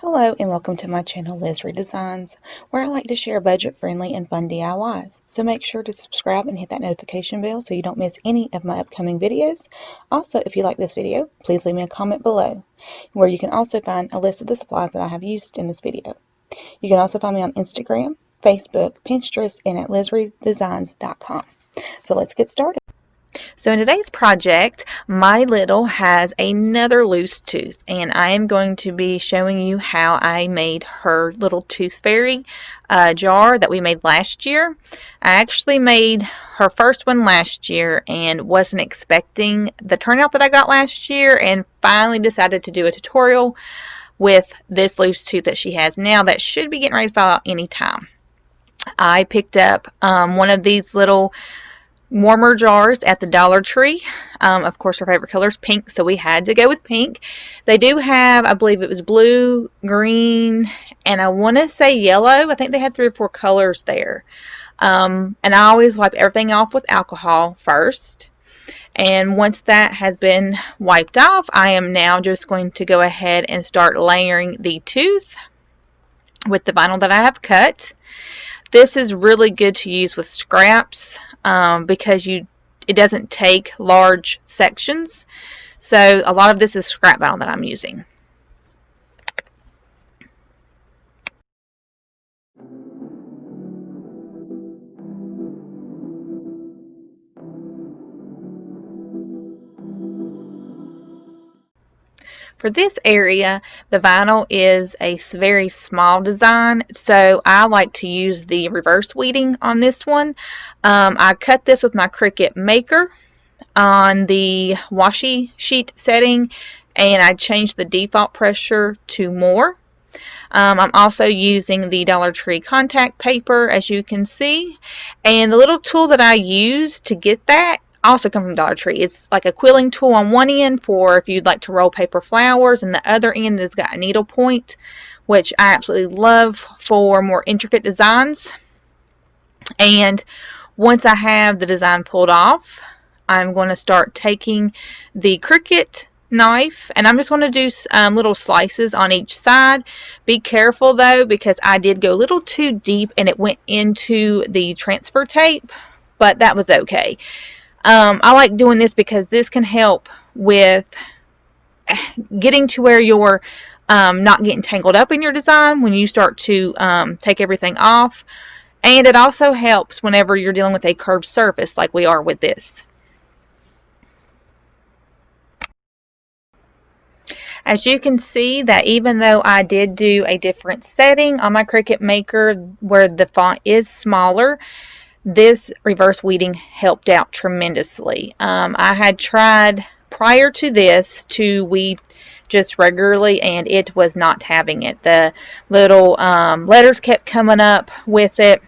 Hello and welcome to my channel Liz Redesigns, where I like to share budget-friendly and fun DIYs. So make sure to subscribe and hit that notification bell so you don't miss any of my upcoming videos. Also, if you like this video, please leave me a comment below, where you can also find a list of the supplies that I have used in this video. You can also find me on Instagram, Facebook, Pinterest, and at lizredesigns.com. So let's get started. So in today's project, my little has another loose tooth, and I am going to be showing you how I made her little tooth fairy jar that we made last year. I actually made her first one last year and wasn't expecting the turnout that I got last year, and finally decided to do a tutorial with this loose tooth that she has now that should be getting ready to fall out anytime. I picked up one of these little warmer jars at the Dollar Tree. Of course, her favorite color is pink, so we had to go with pink. They do have, I believe it was blue, green, and I want to say yellow. I think they had 3 or 4 colors there. And I always wipe everything off with alcohol first. And once that has been wiped off, I am now just going to go ahead and start layering the tooth with the vinyl that I have cut. This is really good to use with scraps because it doesn't take large sections. So a lot of this is scrap vinyl that I'm using. For this area, the vinyl is a very small design, so I like to use the reverse weeding on this one. I cut this with my Cricut Maker on the washi sheet setting, and I changed the default pressure to more. I'm also using the Dollar Tree contact paper, as you can see, and the little tool that I use to get that also come from Dollar Tree. It's like a quilling tool on one end for if you'd like to roll paper flowers, and the other end has got a needle point, which I absolutely love for more intricate designs. And once I have the design pulled off, I'm going to start taking the Cricut knife, and I'm just going to do little slices on each side. Be careful though, because I did go a little too deep and it went into the transfer tape, but that was okay. I like doing this because this can help with getting to where you're not getting tangled up in your design when you start to take everything off, and it also helps whenever you're dealing with a curved surface like we are with this. As you can see, that even though I did do a different setting on my Cricut Maker where the font is smaller, this reverse weeding helped out tremendously. I had tried prior to this to weed just regularly, and it was not having it. The little letters kept coming up with it.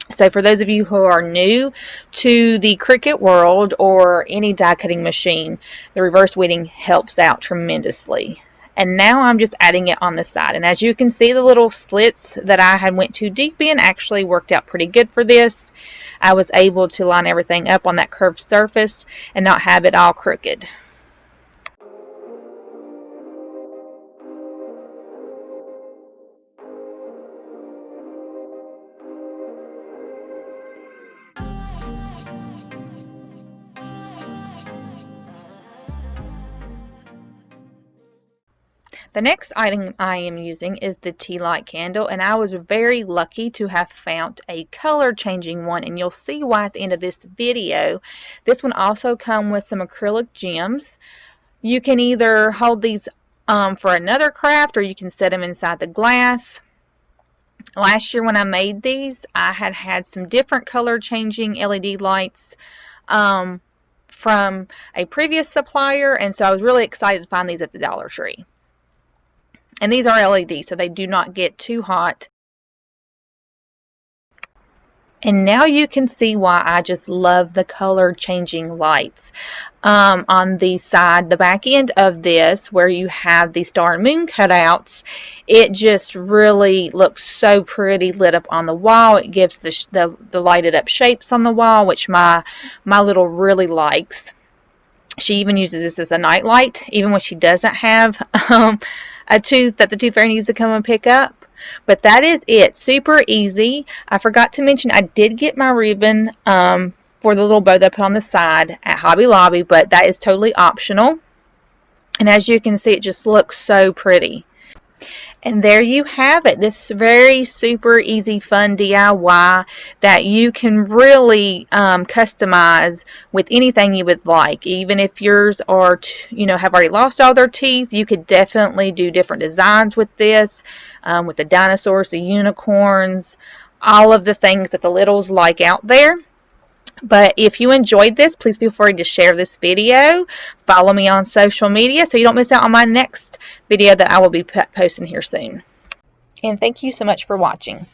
So for those of you who are new to the Cricut world or any die cutting machine, the reverse weeding helps out tremendously. And now I'm just adding it on the side. And as you can see, the little slits that I had went too deep in actually worked out pretty good for this. I was able to line everything up on that curved surface and not have it all crooked. The next item I am using is the tea light candle, and I was very lucky to have found a color changing one, and you'll see why at the end of this video. This one also comes with some acrylic gems. You can either hold these for another craft, or you can set them inside the glass. Last year when I made these, I had some different color changing LED lights from a previous supplier, and so I was really excited to find these at the Dollar Tree. And these are LED, so they do not get too hot. And now you can see why I just love the color changing lights. On the side, the back end of this, where you have the star and moon cutouts, it just really looks so pretty lit up on the wall. It gives the lighted up shapes on the wall, which my little really likes. She even uses this as a night light, even when she doesn't have a tooth that the tooth fairy needs to come and pick up. But that is it. Super easy. I forgot to mention I did get my ribbon for the little bow that I put on the side at Hobby Lobby, but that is totally optional. And as you can see, it just looks so pretty. And there you have it. This very super easy fun DIY that you can really customize with anything you would like. Even if yours are, have already lost all their teeth, you could definitely do different designs with this, with the dinosaurs, the unicorns, all of the things that the littles like out there. But if you enjoyed this, please feel free to share this video. Follow me on social media so you don't miss out on my next video that I will be posting here soon. And thank you so much for watching.